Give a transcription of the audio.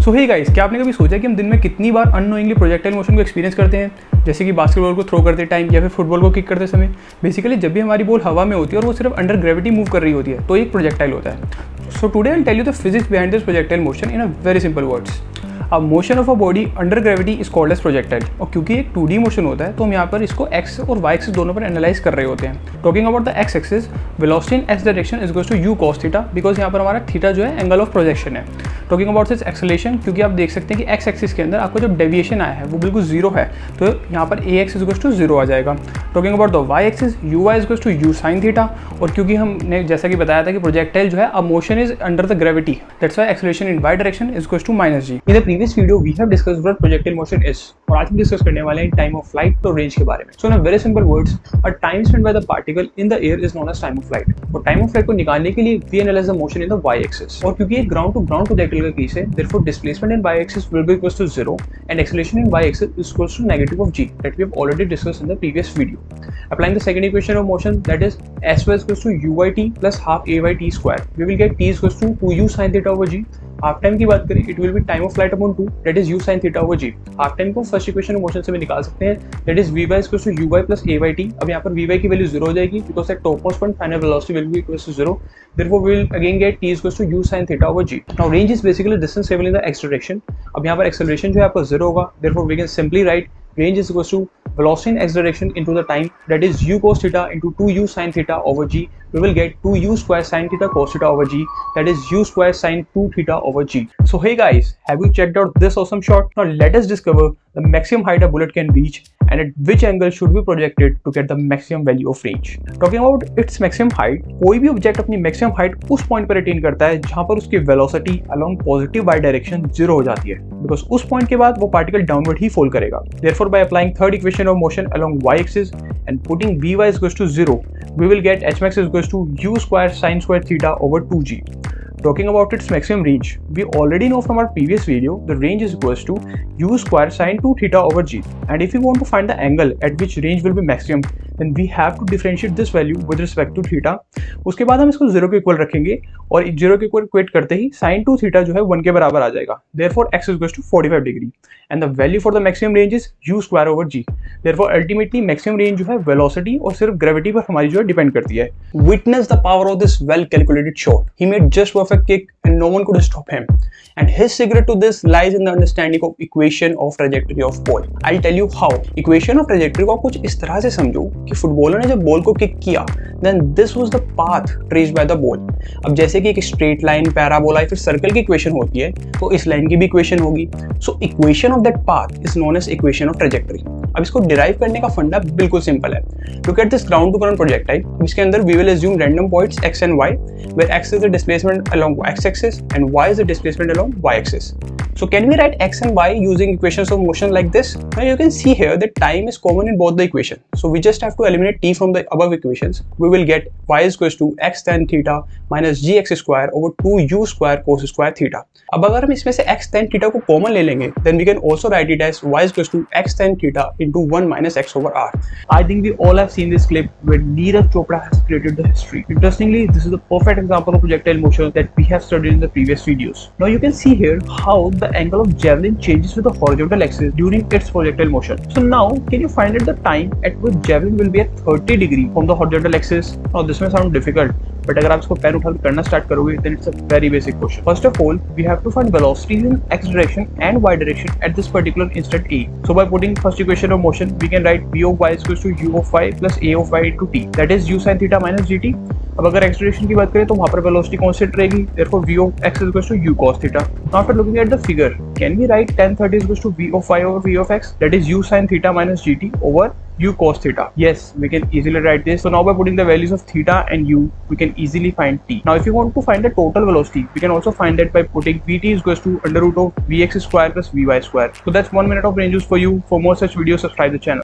सो hey guys, क्या आपने कभी सोचा कि हम दिन में कितनी बार अननोइंगली प्रोजेक्टाइल मोशन को एक्सपीरियंस करते हैं, जैसे कि बास्केटबॉल को थ्रो करते टाइम या फिर फुटबॉल को किक करते समय। बेसिकली जब भी हमारी बॉल हवा में होती है और वो सिर्फ अंडर ग्रेविटी मूव कर रही होती है तो एक प्रोजेक्टाइल होता है। So today I will tell you the physics behind this projectile motion in a very simple words. अब motion of a body under gravity is called as projectile, और क्योंकि एक 2D मोशन होता है तो हम यहाँ पर इसको एक्स और वाई एक्सिस दोनों पर एनालाइज कर रहे होते हैं। Talking about the x axis, velocity in x direction is goes to u cos theta, because यहाँ पर हमारा थीटा जो है एंगल ऑफ प्रोजेक्शन है। टॉकिंग अबाउट दिस एक्सेलेरेशन, क्योंकि आप देख सकते हैं कि एक्स एक्सिस के अंदर आपको जब डेविएशन आया है वो बिल्कुल जीरो है, तो यहाँ पर a x is goes to zero आ जाएगा। Talking about the y axis, u y is goes to u sine theta, और क्योंकि हमने जैसा कि बताया था कि प्रोजेक्टाइल जो है अब motion is under the gravity, that's why acceleration in y direction is goes to minus g. In the previous video we have discussed what projectile motion is, और आज हम डिस्कस करने वाले हैं टाइम ऑफ फ्लाइट और range के बारे में। So in very simple words, a time spent by the particle in the air is known as time of flight. और टाइम ऑफ फ्लाइट को निकालने के लिए we analyse the motion in the y axis, और क्योंकि एक ground to ground projectile का case है, therefore displacement in y-axis will be equals to 0 and acceleration in y-axis is equals to negative of g that we have already discussed in the previous video. Applying the second equation of motion, that is s y is equals to uyt plus half ayt square, we will get t is equals to 2u sin theta over g. Half time की बात करें, it will be time of flight upon 2 that is u sine theta over g. Half time को first equation of motion से भी निकाल सकते हैं, that is v y equals to u y plus a y t. अब यहाँ पर we Y की वैल्यू 0 हो जाएगी because that top most point final velocity will be equals to 0, therefore we will again get t equals to u sine theta over g. Now range is basically distance travel in the x direction. अब यहाँ पर acceleration जो है आपका 0 होगा, therefore we can simply write range is equals to velocity in x direction into the time, that is u cos theta into 2u sin theta over g. We will get 2u square sin theta cos theta over g, that is u square sin 2 theta over g. So hey guys, have you checked out this awesome shot? Now let us discover the maximum height a bullet can reach and at which angle should be projected to get the maximum value of range. Talking about its maximum height, कोई भी object अपनी maximum height उस point पर attain करता है जहां पर उसकी velocity along positive y direction 0 हो जाती है, बिकॉज उस पॉइंट के बाद वो पार्टिकल डाउनवर्ड ही फॉल करेगा। Therefore, by applying third equation of motion along y-axis and putting vy is equals to 0, we will get h max is equals to u square sin square theta over 2g. Talking about its maximum range, we already know from our previous video the range is equals to u square sin 2 theta over g, and if we want to find the angle at which range will be maximum, then we have to differentiate this value with respect to theta. उसके बाद हम इसको 0 के equal रखेंगे और 0 के equal equate करते ही sin 2 theta जो है 1 के बराबर आ जाएगा, therefore x is equals to 45 degree, and the value for the maximum range is u square over g. Therefore ultimately maximum range जो है velocity और सिर्फ gravity पर हमारी जो है डिपेंड करती है। Witness the power of this well calculated shot. He made just perfect kick and no one could stop him. And his secret to this lies in the understanding of equation of trajectory of ball. I'll tell you how. Equation of trajectory को कुछ इस तरह से समझो कि footballer ने जब ball को किक किया, then this was the path traced by the ball. अब जैसे कि एक स्ट्रेट लाइन, पैराबोला या फिर सर्कल की इक्वेशन होती है, तो इस लाइन की भी इक्वेशन होगी। So equation of that path is known as equation of trajectory. अब इसको डिराइव करने का फंडा बिल्कुल सिंपल है। Look at this ground to ground projectile. अब इसके अंदर we will assume random points x and y, where x is the displacement along x-axis and y is the displacement along y-axis. So can we write x and y using equations of motion like this? Now you can see here that time is common in both the equation. So we just have to eliminate t from the above equations. We will get y is equals to x tan theta minus gx square over 2u square cos square theta. अब अगर हम इसमें से x tan theta को common ले लेंगे, then we can also write it as y is equals to x tan theta into 1 minus x over r. I think we all have seen this clip where Neeraj Chopra has created the history. Interestingly, this is the perfect example of projectile motion that we have studied in the previous videos. Now you can see here how the angle of javelin changes with the horizontal axis during its projectile motion. So now can you find out the time at which javelin will be at 30 degree from the horizontal axis? Now this may sound difficult, but अगर आप इसको पैर उठा कर करना start करोगे, then it's a very basic question. First of all, we have to find velocities in x direction and y direction at this particular instant a. So by putting first equation of motion, we can write v of y is equals to u of y plus a of y into t. That is u sin theta minus gt. अब अगर x direction की बात करें तो वहाँ पर velocity constant रहेगी, therefore v of x is equals to u cos theta. Now after looking at the figure, can we write tan 30 is equals to v of y over v of x, that is u sin theta minus gt over u cos theta? Yes, we can easily write this. So now by putting the values of theta and u, we can easily find t. Now if you want to find the total velocity, we can also find that by putting vt is equals to under root of vx square plus vy square. So that's 1 minute of range use for you. For more such videos, subscribe the channel.